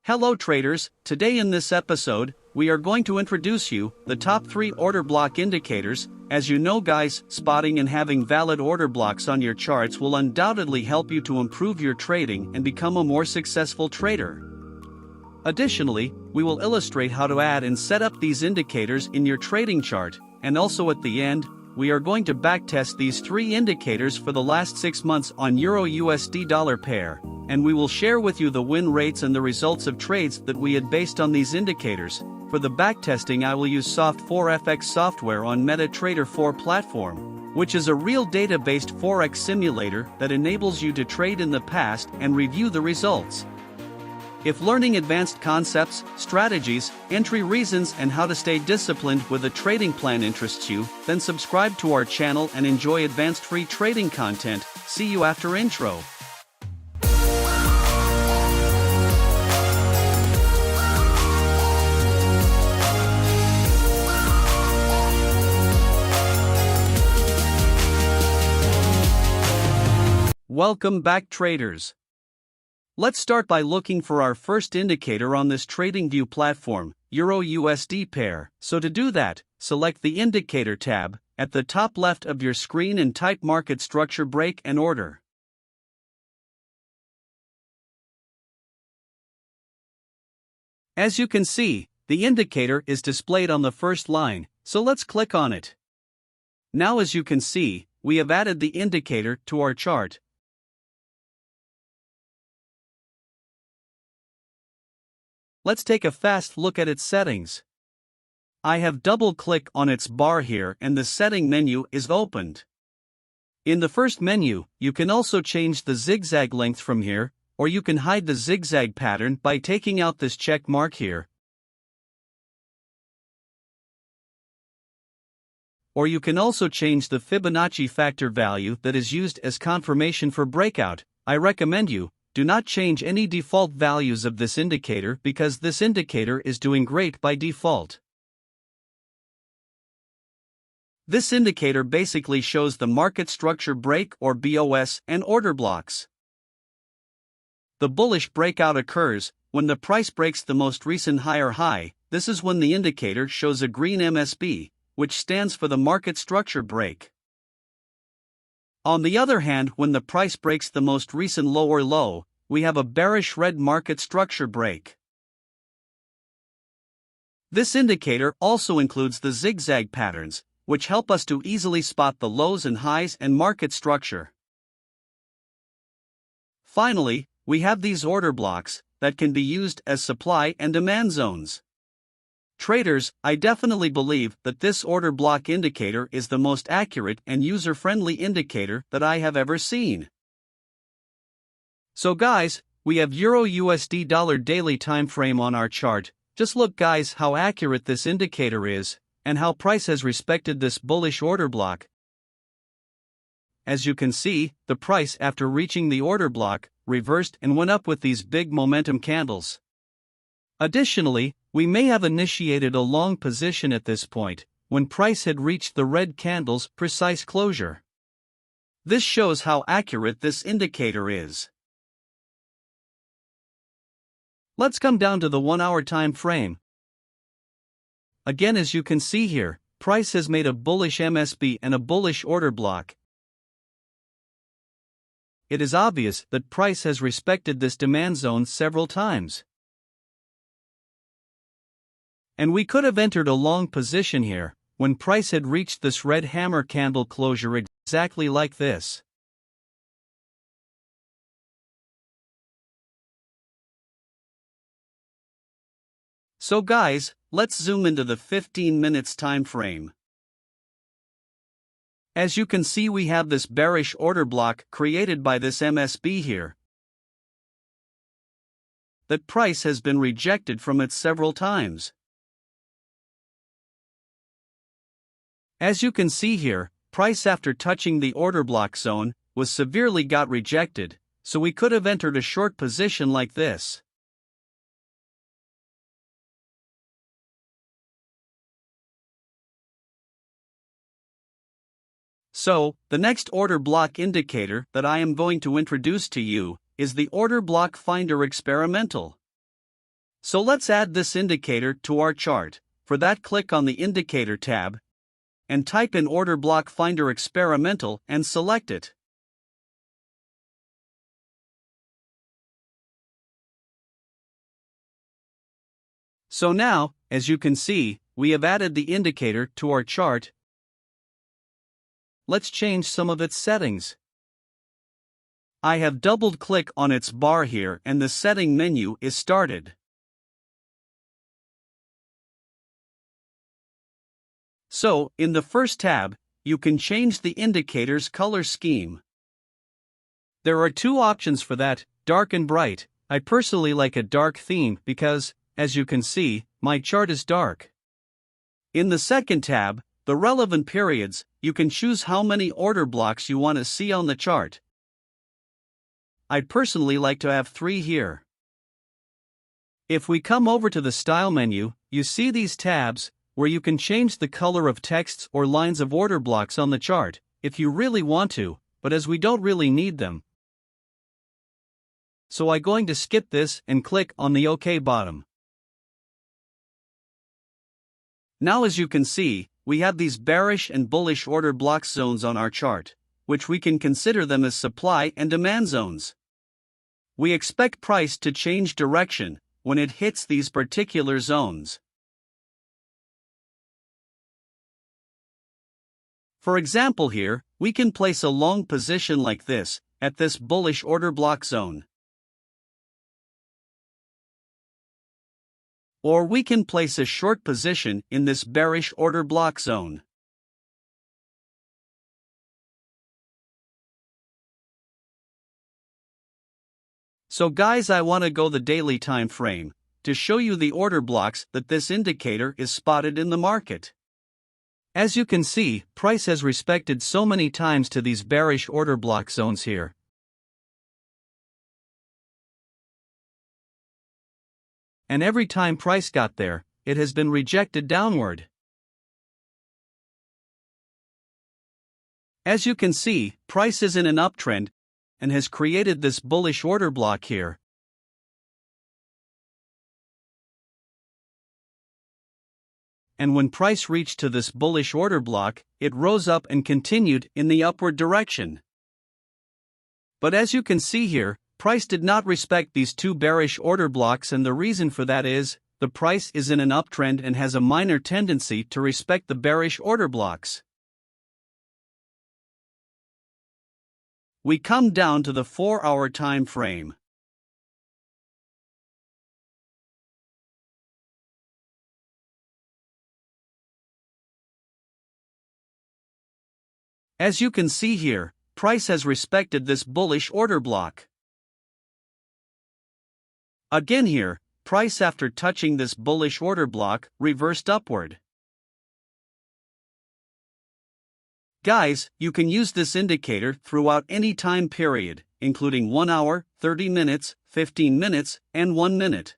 Hello traders, today in this episode, we are going to introduce you the top 3 order block indicators. As you know guys, spotting and having valid order blocks on your charts will undoubtedly help you to improve your trading and become a more successful trader. Additionally, we will illustrate how to add and set up these indicators in your trading chart, and also at the end, we are going to backtest these 3 indicators for the last 6 months on Euro-USD dollar pair, and we will share with you the win rates and the results of trades that we had based on these indicators. For the backtesting, I will use Soft4FX software on MetaTrader 4 platform, which is a real data-based forex simulator that enables you to trade in the past and review the results. If learning advanced concepts, strategies, entry reasons and how to stay disciplined with a trading plan interests you, then subscribe to our channel and enjoy advanced free trading content. See you after intro. Welcome back traders. Let's start by looking for our first indicator on this Tradingview platform, Euro-USD pair. So to do that, select the Indicator tab at the top left of your screen and type Market Structure Break and Order. As you can see, the indicator is displayed on the first line, so let's click on it. Now as you can see, we have added the indicator to our chart. Let's take a fast look at its settings. I have double-click on its bar here and the setting menu is opened. In the first menu, you can also change the zigzag length from here, or you can hide the zigzag pattern by taking out this check mark here. Or you can also change the Fibonacci factor value that is used as confirmation for breakout. I recommend you do not change any default values of this indicator because this indicator is doing great by default. This indicator basically shows the market structure break or BOS and order blocks. The bullish breakout occurs when the price breaks the most recent higher high. This is when the indicator shows a green MSB, which stands for the market structure break. On the other hand, when the price breaks the most recent lower low, we have a bearish red market structure break. This indicator also includes the zigzag patterns, which help us to easily spot the lows and highs and market structure. Finally, we have these order blocks that can be used as supply and demand zones. Traders, I definitely believe that this order block indicator is the most accurate and user-friendly indicator that I have ever seen. So guys, we have Euro-USD dollar daily time frame on our chart. Just look guys how accurate this indicator is, and how price has respected this bullish order block. As you can see, the price after reaching the order block, reversed and went up with these big momentum candles. Additionally, we may have initiated a long position at this point, when price had reached the red candle's precise closure. This shows how accurate this indicator is. Let's come down to the 1-hour time frame. Again, as you can see here, price has made a bullish MSB and a bullish order block. It is obvious that price has respected this demand zone several times. And we could have entered a long position here, when price had reached this red hammer candle closure exactly like this. So guys, let's zoom into the 15 minutes time frame. As you can see, we have this bearish order block created by this MSB here. That price has been rejected from it several times. As you can see here, price after touching the order block zone was severely got rejected, so we could have entered a short position like this. So, the next order block indicator that I am going to introduce to you is the Order Block Finder Experimental. So let's add this indicator to our chart. For that, click on the Indicator tab and type in Order Block Finder Experimental and select it. So now, as you can see, we have added the indicator to our chart. Let's change some of its settings. I have double-click on its bar here and the setting menu is started. So, in the first tab, you can change the indicator's color scheme. There are two options for that, dark and bright. I personally like a dark theme because, as you can see, my chart is dark. In the second tab, the relevant periods, you can choose how many order blocks you want to see on the chart. I'd personally like to have 3 here. If we come over to the Style menu, you see these tabs, where you can change the color of texts or lines of order blocks on the chart, if you really want to, but as we don't really need them. So I'm going to skip this and click on the OK button. Now as you can see, we have these bearish and bullish order block zones on our chart, which we can consider them as supply and demand zones. We expect price to change direction when it hits these particular zones. For example here, we can place a long position like this, at this bullish order block zone. Or we can place a short position in this bearish order block zone. So guys, I want to go the daily time frame to show you the order blocks that this indicator is spotted in the market. As you can see, price has respected so many times to these bearish order block zones here. And every time price got there, it has been rejected downward. As you can see, price is in an uptrend and has created this bullish order block here. And when price reached to this bullish order block, it rose up and continued in the upward direction. But as you can see here, price did not respect these two bearish order blocks, and the reason for that is, the price is in an uptrend and has a minor tendency to respect the bearish order blocks. We come down to the 4-hour time frame. As you can see here, price has respected this bullish order block. Again here, price after touching this bullish order block reversed upward. Guys, you can use this indicator throughout any time period, including 1 hour, 30 minutes, 15 minutes, and 1 minute.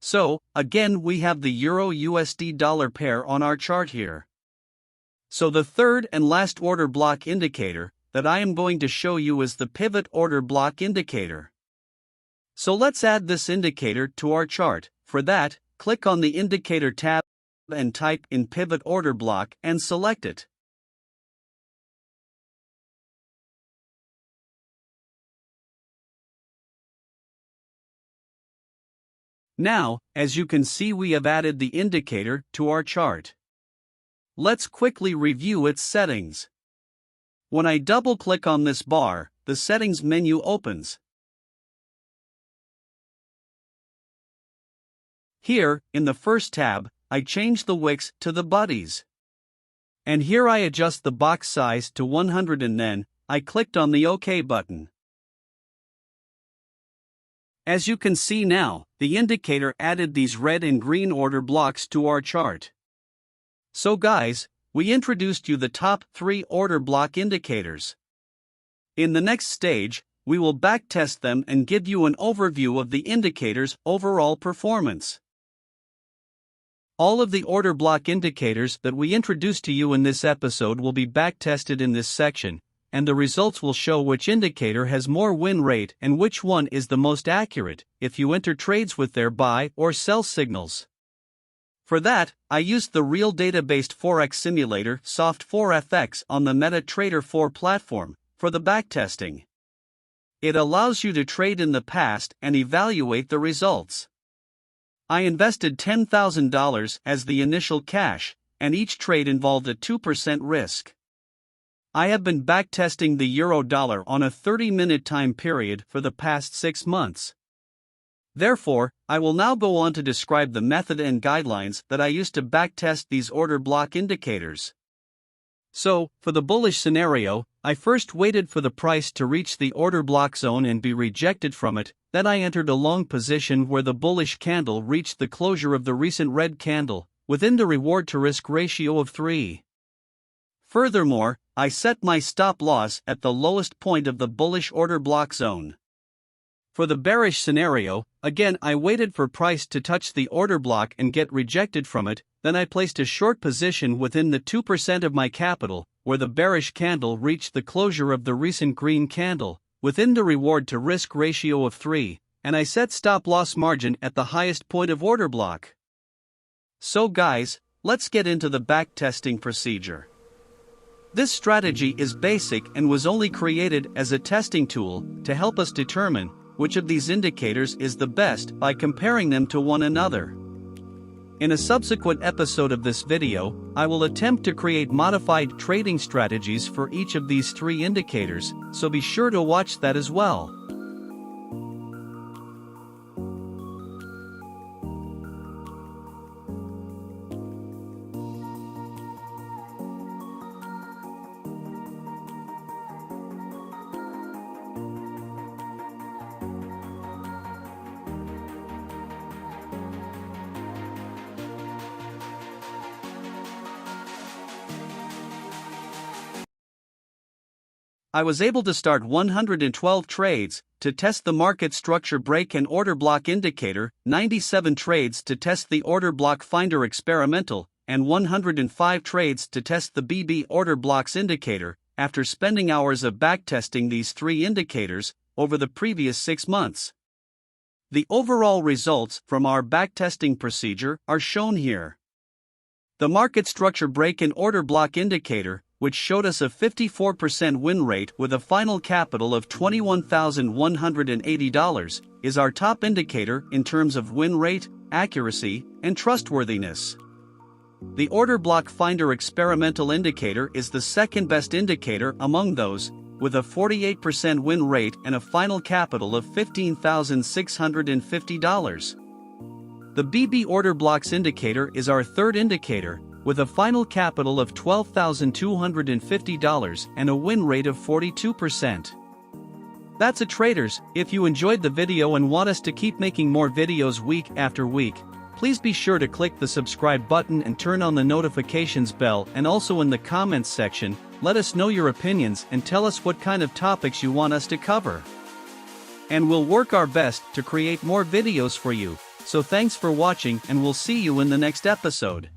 So, again we have the Euro-USD dollar pair on our chart here. So the third and last order block indicator that I am going to show you is the pivot order block indicator. So let's add this indicator to our chart. For that, click on the Indicator tab and type in Pivot Order Block and select it. Now, as you can see, we have added the indicator to our chart. Let's quickly review its settings. When I double-click on this bar, the Settings menu opens. Here, in the first tab, I change the wicks to the buddies. And here I adjust the box size to 100 and then, I clicked on the OK button. As you can see now, the indicator added these red and green order blocks to our chart. So guys, we introduced you the top 3 order block indicators. In the next stage, we will backtest them and give you an overview of the indicator's overall performance. All of the order block indicators that we introduced to you in this episode will be backtested in this section, and the results will show which indicator has more win rate and which one is the most accurate if you enter trades with their buy or sell signals. For that, I used the real data-based Forex simulator Soft4FX on the MetaTrader 4 platform for the backtesting. It allows you to trade in the past and evaluate the results. I invested $10,000 as the initial cash, and each trade involved a 2% risk. I have been backtesting the euro-dollar on a 30-minute time period for the past 6 months. Therefore, I will now go on to describe the method and guidelines that I use to backtest these order block indicators. So, for the bullish scenario, I first waited for the price to reach the order block zone and be rejected from it, then I entered a long position where the bullish candle reached the closure of the recent red candle, within the reward to risk ratio of 3. Furthermore, I set my stop loss at the lowest point of the bullish order block zone. For the bearish scenario, again I waited for price to touch the order block and get rejected from it, then I placed a short position within the 2% of my capital, where the bearish candle reached the closure of the recent green candle, within the reward to risk ratio of 3, and I set stop loss margin at the highest point of order block. So guys, let's get into the backtesting procedure. This strategy is basic and was only created as a testing tool to help us determine which of these indicators is the best by comparing them to one another. In a subsequent episode of this video, I will attempt to create modified trading strategies for each of these 3 indicators, so be sure to watch that as well. I was able to start 112 trades to test the market structure break and order block indicator, 97 trades to test the order block finder experimental, and 105 trades to test the BB order blocks indicator, after spending hours of backtesting these 3 indicators over the previous 6 months. The overall results from our backtesting procedure are shown here. The market structure break and order block indicator, which showed us a 54% win rate with a final capital of $21,180, is our top indicator in terms of win rate, accuracy, and trustworthiness. The order block finder experimental indicator is the second best indicator among those, with a 48% win rate and a final capital of $15,650. The BB order blocks indicator is our third indicator, with a final capital of $12,250 and a win rate of 42%. That's it, traders. If you enjoyed the video and want us to keep making more videos week after week, please be sure to click the subscribe button and turn on the notifications bell, and also in the comments section, let us know your opinions and tell us what kind of topics you want us to cover. And we'll work our best to create more videos for you. So thanks for watching, and we'll see you in the next episode.